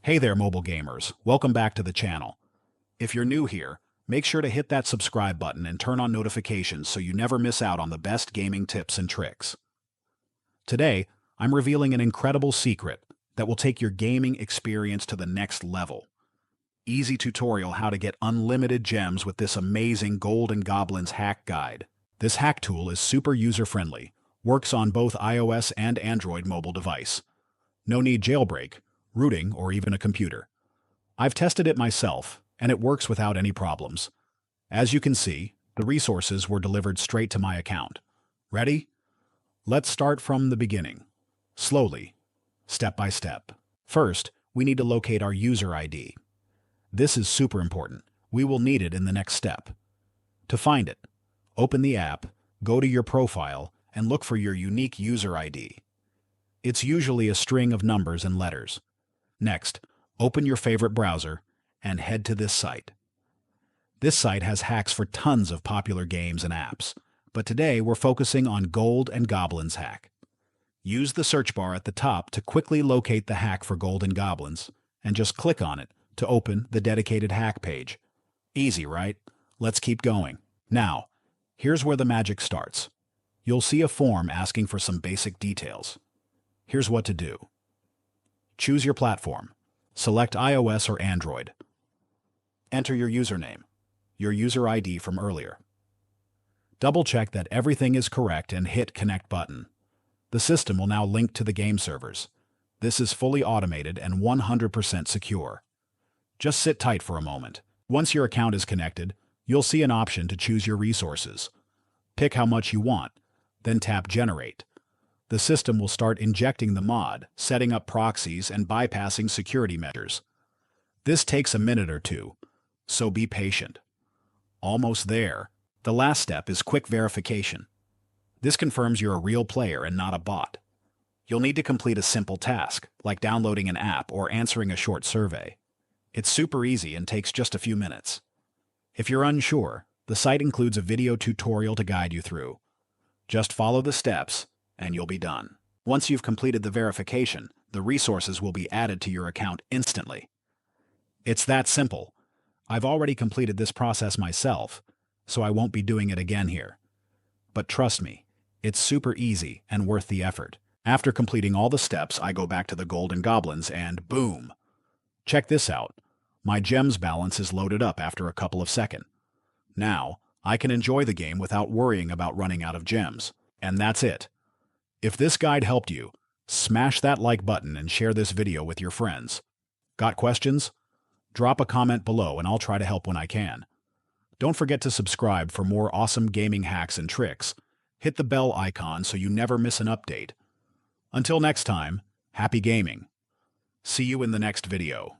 Hey there, mobile gamers. Welcome back to the channel. If you're new here, make sure to hit that subscribe button and turn on notifications so you never miss out on the best gaming tips and tricks. Today, I'm revealing an incredible secret that will take your gaming experience to the next level. Easy tutorial how to get unlimited gems with this amazing Gold and Goblins hack guide. This hack tool is super user-friendly, works on both iOS and Android mobile device. No need jailbreak, rooting, or even a computer. I've tested it myself, and it works without any problems. As you can see, the resources were delivered straight to my account. Ready? Let's start from the beginning. Slowly, step by step. First, we need to locate our user ID. This is super important. We will need it in the next step. To find it, open the app, go to your profile, and look for your unique user ID. It's usually a string of numbers and letters. Next, open your favorite browser and head to this site. This site has hacks for tons of popular games and apps, but today we're focusing on Gold and Goblins hack. Use the search bar at the top to quickly locate the hack for Gold and Goblins, and just click on it to open the dedicated hack page. Easy, right? Let's keep going. Now, here's where the magic starts. You'll see a form asking for some basic details. Here's what to do. Choose your platform. Select iOS or Android. Enter your username, your user ID from earlier. Double-check that everything is correct and hit Connect button. The system will now link to the game servers. This is fully automated and 100% secure. Just sit tight for a moment. Once your account is connected, you'll see an option to choose your resources. Pick how much you want, then tap Generate. The system will start injecting the mod, setting up proxies, and bypassing security measures. This takes a minute or two, so be patient. Almost there. The last step is quick verification. This confirms you're a real player and not a bot. You'll need to complete a simple task, like downloading an app or answering a short survey. It's super easy and takes just a few minutes. If you're unsure, the site includes a video tutorial to guide you through. Just follow the steps, and you'll be done. Once you've completed the verification, the resources will be added to your account instantly. It's that simple. I've already completed this process myself, so I won't be doing it again here. But trust me, it's super easy and worth the effort. After completing all the steps, I go back to the Gold and Goblins and boom! Check this out. My gems balance is loaded up after a couple of seconds. Now, I can enjoy the game without worrying about running out of gems. And that's it. If this guide helped you, smash that like button and share this video with your friends. Got questions? Drop a comment below and I'll try to help when I can. Don't forget to subscribe for more awesome gaming hacks and tricks. Hit the bell icon so you never miss an update. Until next time, happy gaming. See you in the next video.